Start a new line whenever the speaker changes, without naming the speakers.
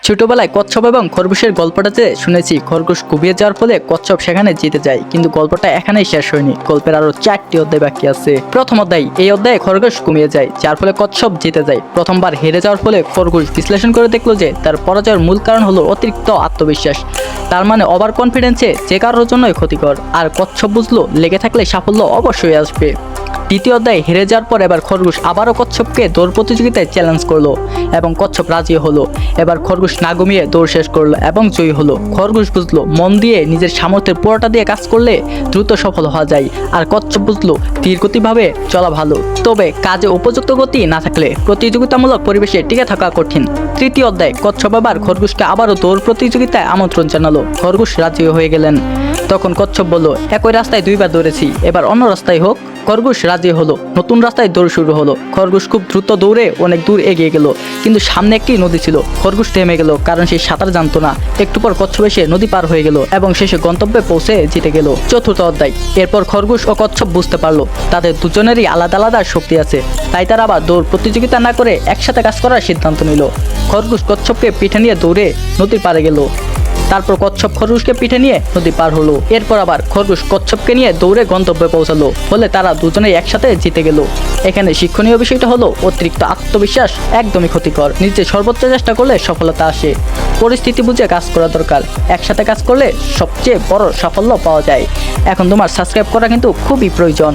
ছোটবেলায় কচ্ছপ এবং খরগোশের গল্পটাতে শুনেছি খরগোশ ঘুমিয়ে যাওয়ার ফলে কচ্ছপ সেখানে জিতে যায়, কিন্তু গল্পটা এখানেই শেষ হয়নি। গল্পের আরো 4টি অধ্যায় বাকি আছে। প্রথম অধ্যায়, এই অধ্যায়ে খরগোশ ঘুমিয়ে যায়, যার ফলে কচ্ছপ জিতে যায়। প্রথমবার হেরে যাওয়ার ফলে খরগোশ বিশ্লেষণ করে দেখলো যে তার পরাজয়ের মূল কারণ হলো অতিরিক্ত আত্মবিশ্বাস। তার মানে ওভার কনফিডেন্সে যে কারোর জন্যই ক্ষতিকর। আর কচ্ছপ বুঝলো লেগে থাকলে সাফল্য অবশ্যই আসবে। দ্বিতীয় অধ্যায়ে হেরে যাওয়ার পর এবার খরগোশ আবারও কচ্ছপকে দৌড় প্রতিযোগিতায় চ্যালেঞ্জ করলো এবং কচ্ছপ রাজি হলো। এবার খরগোশ না ঘুমিয়ে দৌড় শেষ করলো এবং জয়ী হলো। খরগোশ বুঝলো মন দিয়ে নিজের সামর্থ্যের পুরোটা দিয়ে কাজ করলে দ্রুত সফল হওয়া যায়। আর কচ্ছপ বুঝলো ধীর গতিভাবে চলা ভালো, তবে কাজে উপযুক্ত গতি না থাকলে প্রতিযোগিতামূলক পরিবেশে টিকে থাকা কঠিন। তৃতীয় অধ্যায়ে কচ্ছপ আবার খরগোশকে আবারও দৌড় প্রতিযোগিতায় আমন্ত্রণ জানালো। খরগোশ রাজি হয়ে গেলেন। তখন কচ্ছপ বলল, একই রাস্তায় 2বার দৌড়েছি, এবার অন্য রাস্তায় হোক। খরগোশ রাজি হলো। নতুন রাস্তায় দৌড় শুরু হলো। খরগোশ খুব দ্রুত দৌড়ে অনেক দূর এগিয়ে গেল, কিন্তু সামনে একটি নদী ছিল। খরগোশ থেমে গেল, কারণ সে সাঁতার জানতো না। একটু পর কচ্ছপ এসে নদী পার হয়ে গেল এবং শেষে গন্তব্যে পৌঁছে জিতে গেল। চতুর্থ অধ্যায়, এরপর খরগোশ ও কচ্ছপ বুঝতে পারলো তাদের দুজনেরই আলাদা আলাদা শক্তি আছে, তাই তারা আবার দৌড় প্রতিযোগিতা না করে একসাথে কাজ করার সিদ্ধান্ত নিল। খরগোশ কচ্ছপকে পিঠে নিয়ে দৌড়ে নদীর পাড়ে গেল। তারপর কচ্ছপ খরগোশকে পিঠে নিয়ে নদী পার হলো। এরপর আবার খরগোশ কচ্ছপকে নিয়ে দৌড়ে গন্তব্যে পৌঁছালো, ফলে তারা দুজনেই একসাথে জিতে গেল। এখানে শিক্ষণীয় বিষয়টা হলো অতিরিক্ত আত্মবিশ্বাস একদমই ক্ষতিকর। নিজে সর্বোচ্চ চেষ্টা করলে সফলতা আসে। পরিস্থিতি বুঝে কাজ করা দরকার। একসাথে কাজ করলে সবচেয়ে বড় সাফল্য পাওয়া যায়। এখন তোমার সাবস্ক্রাইব করা কিন্তু খুবই প্রয়োজন।